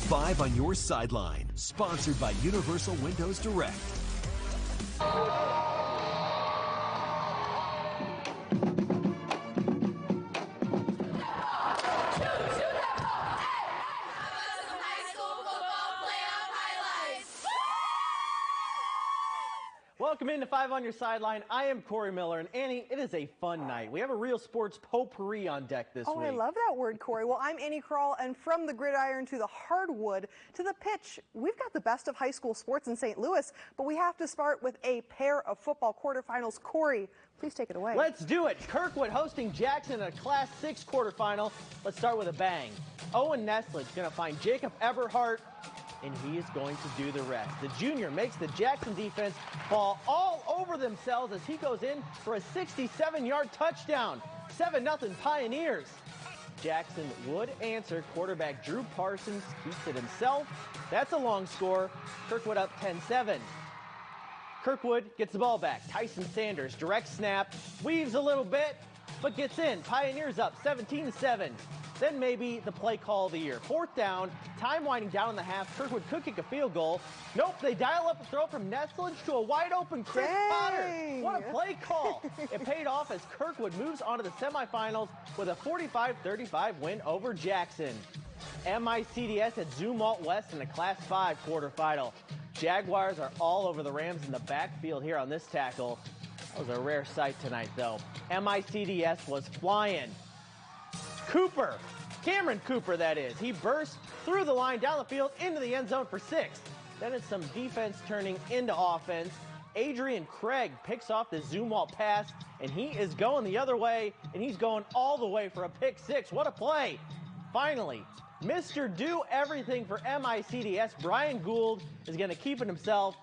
5 on your sideline, sponsored by Universal Windows Direct. Welcome into 5 on your sideline. I am Corey Miller, and Annie, it is a fun night. We have a real sports potpourri on deck this week. Oh, I love that word, Corey. Well, I'm Annie Krall, and from the gridiron to the hardwood to the pitch, we've got the best of high school sports in St. Louis, but we have to start with a pair of football quarterfinals. Corey, please take it away. Let's do it. Kirkwood hosting Jackson in a Class 6 quarterfinal. Let's start with a bang. Owen Nestledge going to find Jacob Eberhardt, and he is going to do the rest. The junior makes the Jackson defense fall all over themselves as he goes in for a 67-yard touchdown. 7-0 Pioneers. Jackson would answer. Quarterback Drew Parsons keeps it himself. That's a long score. Kirkwood up 10-7. Kirkwood gets the ball back. Tyson Sanders, direct snap, weaves a little bit, but gets in. Pioneers up 17-7. Then maybe the play call of the year. 4th down, time winding down in the half. Kirkwood could kick a field goal. Nope, they dial up a throw from Nestledge to a wide open Chris Potter. What a play call. It paid off as Kirkwood moves on to the semifinals with a 45-35 win over Jackson. MICDS at Zumwalt West in the Class 5 quarterfinal. Jaguars are all over the Rams in the backfield here on this tackle. That was a rare sight tonight, though. MICDS was flying. Cooper, Cameron Cooper that is, he burst through the line down the field into the end zone for 6. Then it's some defense turning into offense. Adrian Craig picks off the Zumwalt pass, and he is going the other way, and he's going all the way for a pick 6. What a play. Finally, Mr. Do Everything for MICDS, Brian Gould, is going to keep it himself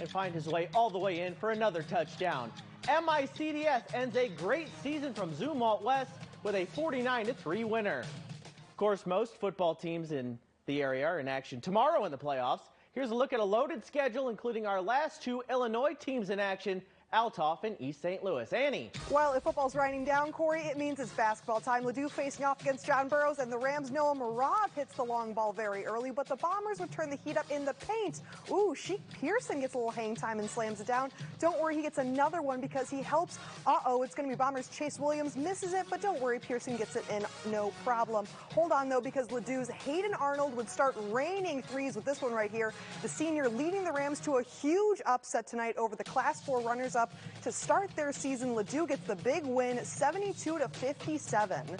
and find his way all the way in for another touchdown. MICDS ends a great season from Zumwalt West with a 49-3 winner. Of course, most football teams in the area are in action tomorrow in the playoffs. Here's a look at a loaded schedule, including our last 2 Illinois teams in action, Althoff and East St. Louis. Annie. Well, if football's winding down, Corey, it means it's basketball time. Ladue facing off against John Burroughs, and the Rams' Noah Marab hits the long ball very early, but the Bombers would turn the heat up in the paint. Ooh, Sheik Pearson gets a little hang time and slams it down. Don't worry, he gets another one because he helps. It's going to be Bombers' Chase Williams misses it, but don't worry, Pearson gets it in no problem. Hold on, though, because Ladue's Hayden Arnold would start raining threes with this one right here. The senior leading the Rams to a huge upset tonight over the Class 4 runners-up. To start their season, Ladue gets the big win, 72-57.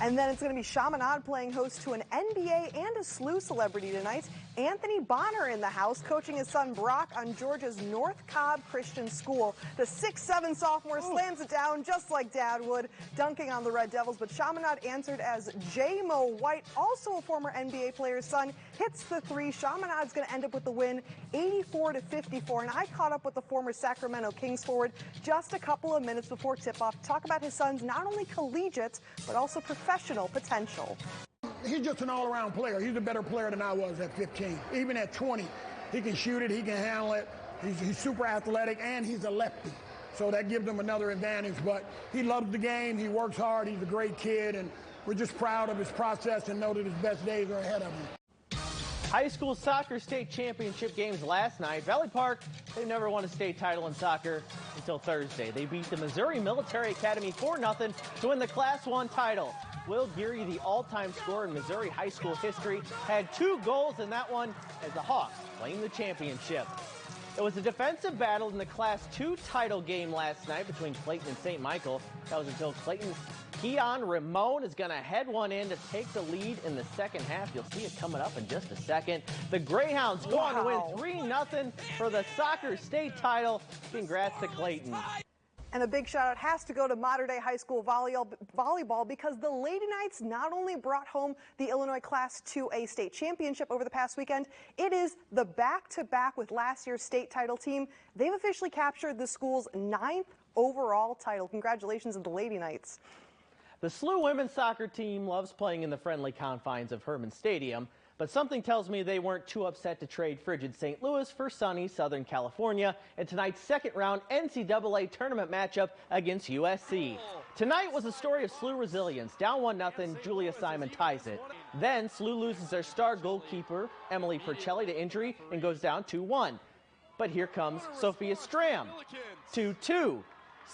And then it's going to be Chaminade playing host to an NBA and a SLU celebrity tonight. Anthony Bonner in the house, coaching his son Brock on Georgia's North Cobb Christian School. The 6'7" sophomore slams it down just like Dad would, dunking on the Red Devils. But Chaminade answered as J-Mo White, also a former NBA player's son, hits the 3. Chaminade's going to end up with the win, 84-54. And I caught up with the former Sacramento Kings forward just a couple of minutes before tip-off to talk about his son's not only collegiate, but also professional potential. He's just an all-around player. He's a better player than I was at 15. Even at 20, he can shoot it, he can handle it. He's super athletic, and he's a lefty. So that gives him another advantage. But he loves the game. He works hard. He's a great kid, and we're just proud of his process and know that his best days are ahead of him. High school soccer state championship games last night. Valley Park, they never won a state title in soccer until Thursday. They beat the Missouri Military Academy 4-0 to win the Class 1 title. Will Geary, the all-time scorer in Missouri high school history, had 2 goals in that one as the Hawks claimed the championship. It was a defensive battle in the Class 2 title game last night between Clayton and St. Michael. That was until Clayton's Keon Ramon is going to head one in to take the lead in the second half. You'll see it coming up in just a second. The Greyhounds go on to win 3-0 for the soccer state title. Congrats to Clayton. And a big shout out has to go to Mater Dei High School volleyball because the Lady Knights not only brought home the Illinois Class 2A state championship over the past weekend, it is the back-to-back with last year's state title team. They've officially captured the school's 9th overall title. Congratulations to the Lady Knights. The SLU women's soccer team loves playing in the friendly confines of Herman Stadium. But something tells me they weren't too upset to trade frigid St. Louis for sunny Southern California in tonight's second-round NCAA tournament matchup against USC. Tonight was a story of SLU resilience. Down 1-0, Julia Simon ties it. Then SLU loses their star goalkeeper, Emily Percelli, to injury and goes down 2-1. But here comes Sophia Stram. 2-2.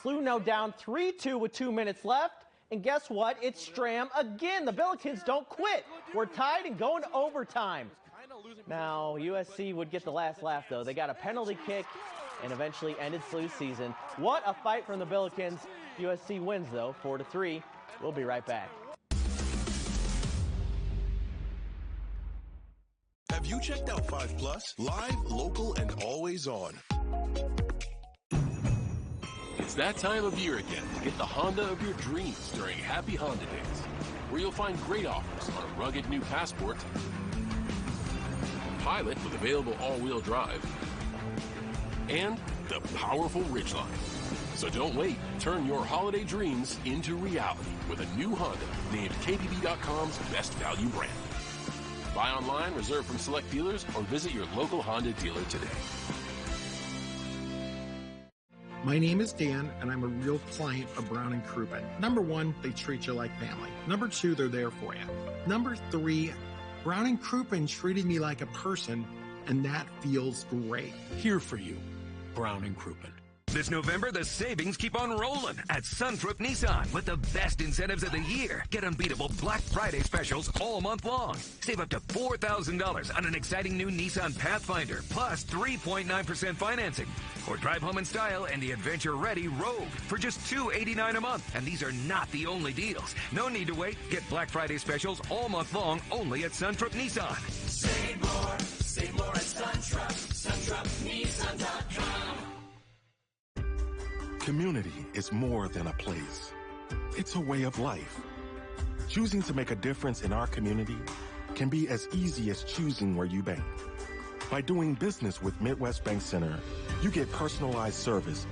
SLU now down 3-2 with 2 minutes left. And guess what? It's Stram again. The Billikens don't quit. We're tied and going to overtime. Now, USC would get the last laugh, though. They got a penalty kick and eventually ended SLU's season. What a fight from the Billikens. USC wins, though, 4-3. We'll be right back. Have you checked out 5 Plus? Live, local, and always on. It's that time of year again to get the Honda of your dreams during Happy Honda Days, where you'll find great offers on a rugged new Passport, Pilot with available all-wheel drive, and the powerful Ridgeline. So don't wait. Turn your holiday dreams into reality with a new Honda named KBB.com's best value brand. Buy online, reserve from select dealers, or visit your local Honda dealer today. My name is Dan, and I'm a real client of Brown & Crouppen. Number 1, they treat you like family. Number 2, they're there for you. Number 3, Brown & Crouppen treated me like a person, and that feels great. Here for you, Brown & Crouppen. This November, the savings keep on rolling at Suntrup Nissan with the best incentives of the year. Get unbeatable Black Friday specials all month long. Save up to $4,000 on an exciting new Nissan Pathfinder, plus 3.9% financing. Or drive home in style and the adventure-ready Rogue for just $289 a month. And these are not the only deals. No need to wait. Get Black Friday specials all month long only at Suntrup Nissan. Save more at Suntrup. SuntrupNissan.com. Community is more than a place. It's a way of life. Choosing to make a difference in our community can be as easy as choosing where you bank. By doing business with Midwest Bank Center, you get personalized service,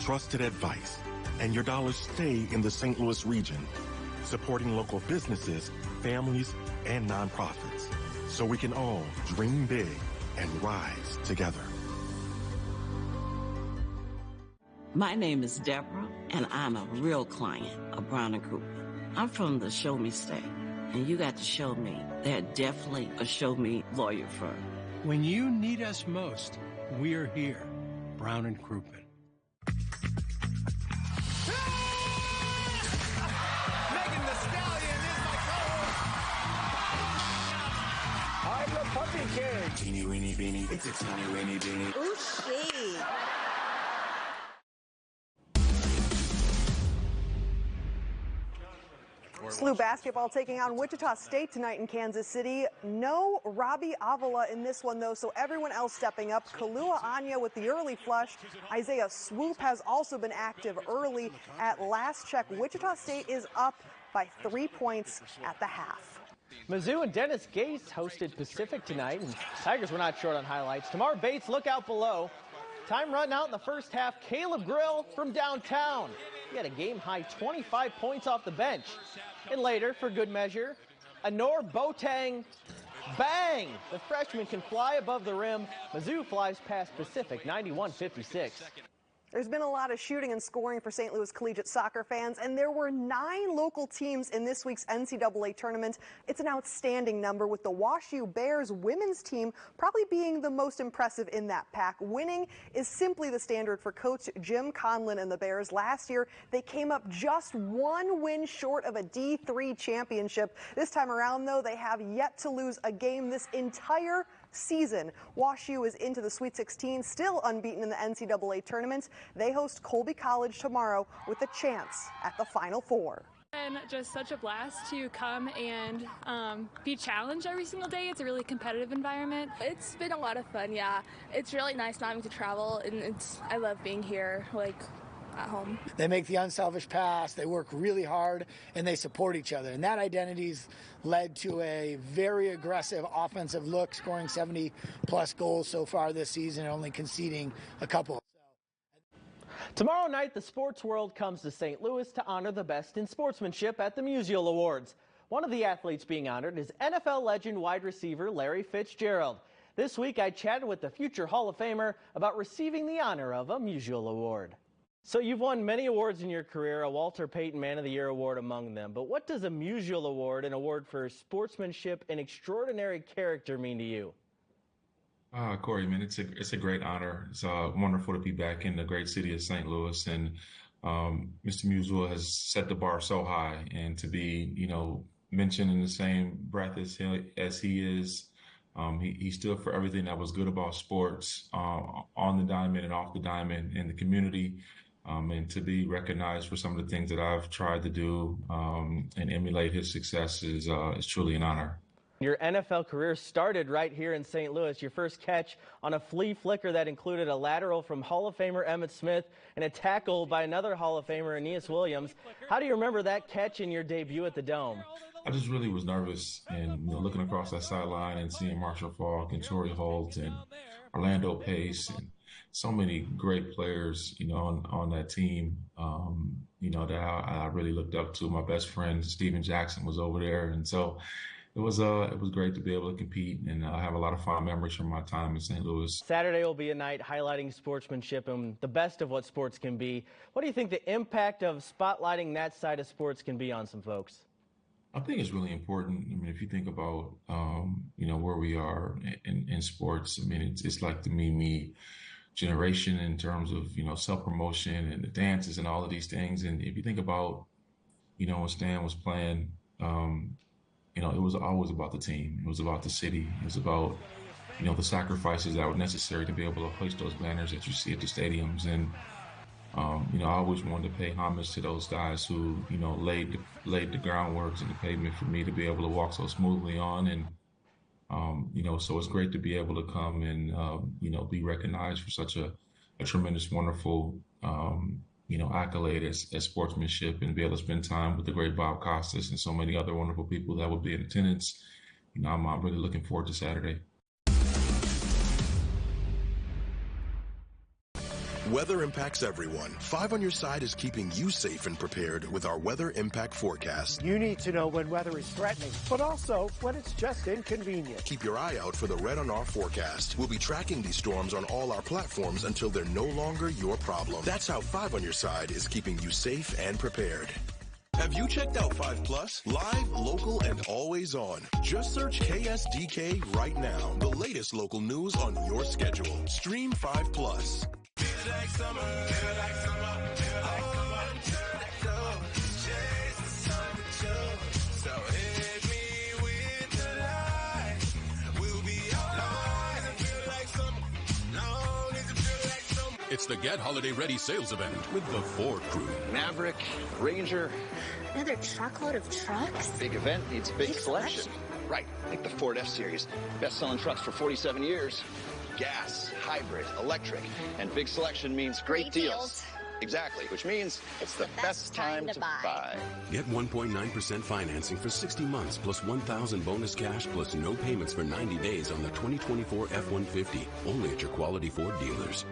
trusted advice, and your dollars stay in the St. Louis region, supporting local businesses, families, and nonprofits, so we can all dream big and rise together. My name is Deborah, and I'm a real client of Brown & Crouppen. I'm from the Show Me State, and you got to show me they're definitely a Show Me lawyer firm. When you need us most, we're here. Brown & Crouppen. Megan Thee Stallion is my co-host. I'm the Puppy King. Teeny weeny beanie, it's a teeny weeny beanie. Ooh, shade. SLU basketball taking on Wichita State tonight in Kansas City. No Robbie Avila in this one, though, so everyone else stepping up. Kalua Anya with the early flush. Isaiah Swoop has also been active early. At last check, Wichita State is up by 3 points at the half. Mizzou and Dennis Gates hosted Pacific tonight, and Tigers were not short on highlights. Tamar Bates, look out below. Time run out in the first half. Caleb Grill from downtown. He had a game-high 25 points off the bench. And later, for good measure, Anor Boateng, bang! The freshman can fly above the rim. Mizzou flies past Pacific, 91-56. There's been a lot of shooting and scoring for St. Louis collegiate soccer fans, and there were 9 local teams in this week's NCAA tournament. It's an outstanding number, with the WashU Bears women's team probably being the most impressive in that pack. Winning is simply the standard for Coach Jim Conlon and the Bears. Last year, they came up just 1 win short of a D3 championship. This time around, though, they have yet to lose a game this entire season. WashU is into the Sweet 16, still unbeaten in the NCAA tournament. They host Colby College tomorrow with a chance at the Final Four. And just such a blast to come and be challenged every single day. It's a really competitive environment. It's been a lot of fun, yeah. It's really nice not having to travel, and I love being here, like, at home. They make the unselfish pass, they work really hard, and they support each other. And that identity's led to a very aggressive offensive look, scoring 70-plus goals so far this season, only conceding a couple. Tomorrow night, the sports world comes to St. Louis to honor the best in sportsmanship at the Musial Awards. One of the athletes being honored is NFL legend wide receiver Larry Fitzgerald. This week, I chatted with the future Hall of Famer about receiving the honor of a Musial Award. So you've won many awards in your career, a Walter Payton Man of the Year award among them. But what does a Musial Award, an award for sportsmanship and extraordinary character, mean to you? Corey, man, it's a great honor. It's wonderful to be back in the great city of St. Louis, and Mr. Musial has set the bar so high, and to be, mentioned in the same breath as he is. He stood for everything that was good about sports, on the diamond and off the diamond in the community. And to be recognized for some of the things that I've tried to do and emulate his success is truly an honor. Your NFL career started right here in St. Louis. Your first catch on a flea flicker that included a lateral from Hall of Famer Emmitt Smith and a tackle by another Hall of Famer, Aeneas Williams. How do you remember that catch in your debut at the Dome? I just really was nervous, and looking across that sideline and seeing Marshall Faulk and Torrey Holt and Orlando Pace and so many great players, on that team, that I really looked up to. My best friend Steven Jackson was over there, and so it was great to be able to compete, and I have a lot of fond memories from my time in St. Louis. Saturday will be a night highlighting sportsmanship and the best of what sports can be. What do you think the impact of spotlighting that side of sports can be on some folks? I think it's really important. I mean, if you think about, where we are in sports, I mean, it's like the me generation in terms of, self-promotion and the dances and all of these things. And if you think about, when Stan was playing, it was always about the team. It was about the city. It was about, the sacrifices that were necessary to be able to hoist those banners that you see at the stadiums. And, I always wanted to pay homage to those guys who, laid the groundwork and the pavement for me to be able to walk so smoothly on. And, so it's great to be able to come and, be recognized for such a tremendous, wonderful, accolade as sportsmanship, and be able to spend time with the great Bob Costas and so many other wonderful people that will be in attendance. I'm really looking forward to Saturday. Weather impacts everyone. 5 on Your Side is keeping you safe and prepared with our weather impact forecast. You need to know when weather is threatening, but also when it's just inconvenient. Keep your eye out for the red on our forecast. We'll be tracking these storms on all our platforms until they're no longer your problem. That's how 5 on Your Side is keeping you safe and prepared. Have you checked out 5 Plus? Live, local, and always on. Just search KSDK right now. The latest local news on your schedule. Stream 5 Plus. Feel like summer, feel like summer, feel like summer, feel like chase the sun with you. So hit me with the light. We'll be alright. And feel like summer. No, need to feel like summer. It's the Get Holiday Ready sales event with the Ford crew. Maverick, Ranger. Another truckload of trucks? Big event needs big selection. Right, like the Ford F-Series. Best-selling trucks for 47 years. Gas, hybrid, electric, and big selection means great deals. Exactly, which means it's the best time to buy. Get 1.9% financing for 60 months plus $1,000 bonus cash plus no payments for 90 days on the 2024 F-150. Only at your quality Ford dealers.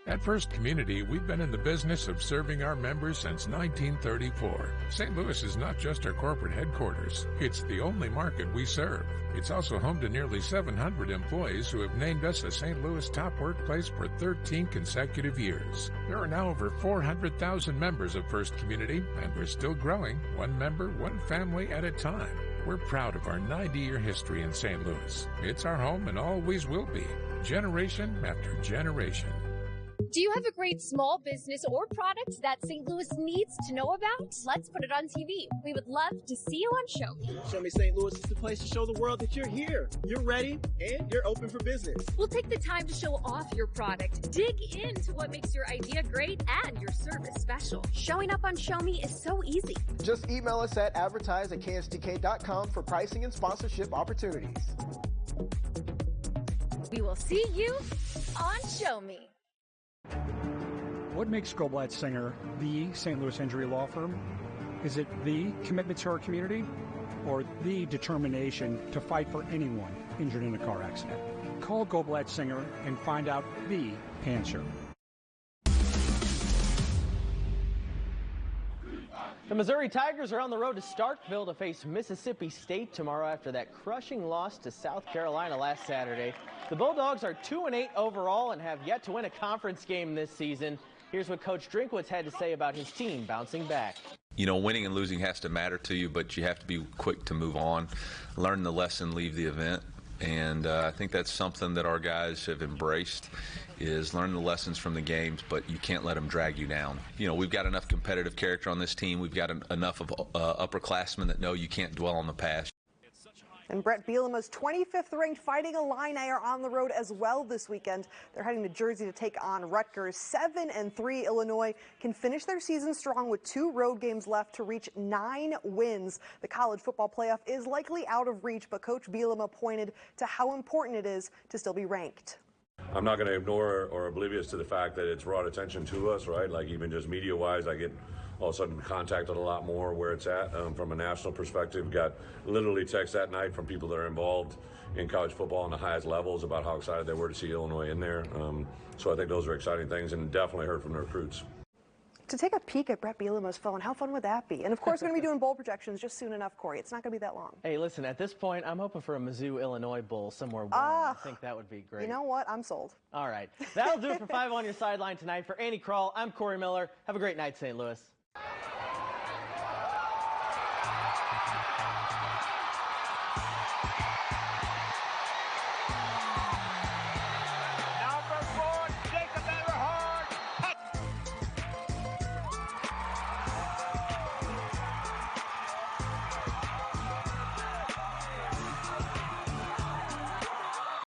At First Community, we've been in the business of serving our members since 1934. St. Louis is not just our corporate headquarters. It's the only market we serve. It's also home to nearly 700 employees who have named us a St. Louis top workplace for 13 consecutive years. There are now over 400,000 members of First Community, and we're still growing, one member, one family at a time. We're proud of our 90-year history in St. Louis. It's our home and always will be, generation after generation. Do you have a great small business or product that St. Louis needs to know about? Let's put it on TV. We would love to see you on Show Me. Show Me St. Louis is the place to show the world that you're here, you're ready, and you're open for business. We'll take the time to show off your product, dig into what makes your idea great and your service special. Showing up on Show Me is so easy. Just email us at advertise@ksdk.com for pricing and sponsorship opportunities. We will see you on Show Me. What makes Goldblatt Singer the St. Louis injury law firm? Is it the commitment to our community or the determination to fight for anyone injured in a car accident? Call Goldblatt Singer and find out the answer. The Missouri Tigers are on the road to Starkville to face Mississippi State tomorrow after that crushing loss to South Carolina last Saturday. The Bulldogs are 2-8 overall and have yet to win a conference game this season. Here's what Coach Drinkwitz had to say about his team bouncing back. You know, winning and losing has to matter to you, but you have to be quick to move on, learn the lesson, leave the event. And I think that's something that our guys have embraced, is learn the lessons from the games, but you can't let them drag you down. You know, we've got enough competitive character on this team. We've got enough of upperclassmen that know you can't dwell on the past. And Brett Bielema's 25th ranked Fighting Illini are on the road as well this weekend. They're heading to Jersey to take on Rutgers. 7-3 Illinois can finish their season strong with 2 road games left to reach 9 wins. The college football playoff is likely out of reach, but Coach Bielema pointed to how important it is to still be ranked. I'm not going to ignore or oblivious to the fact that it's brought attention to us, right? Like even just media-wise, I get all of a sudden contacted a lot more where it's at from a national perspective. Got literally texts that night from people that are involved in college football on the highest levels about how excited they were to see Illinois in there. So I think those are exciting things, and definitely heard from the recruits. To take a peek at Brett Bielema's phone, how fun would that be? And of course, we're going to be doing bowl projections just soon enough, Corey. It's not going to be that long. Hey, listen, at this point, I'm hoping for a Mizzou-Illinois bowl somewhere warm. I think that would be great. You know what? I'm sold. All right. That'll do it for 5 on your sideline tonight. For Andy Kroll, I'm Corey Miller. Have a great night, St. Louis.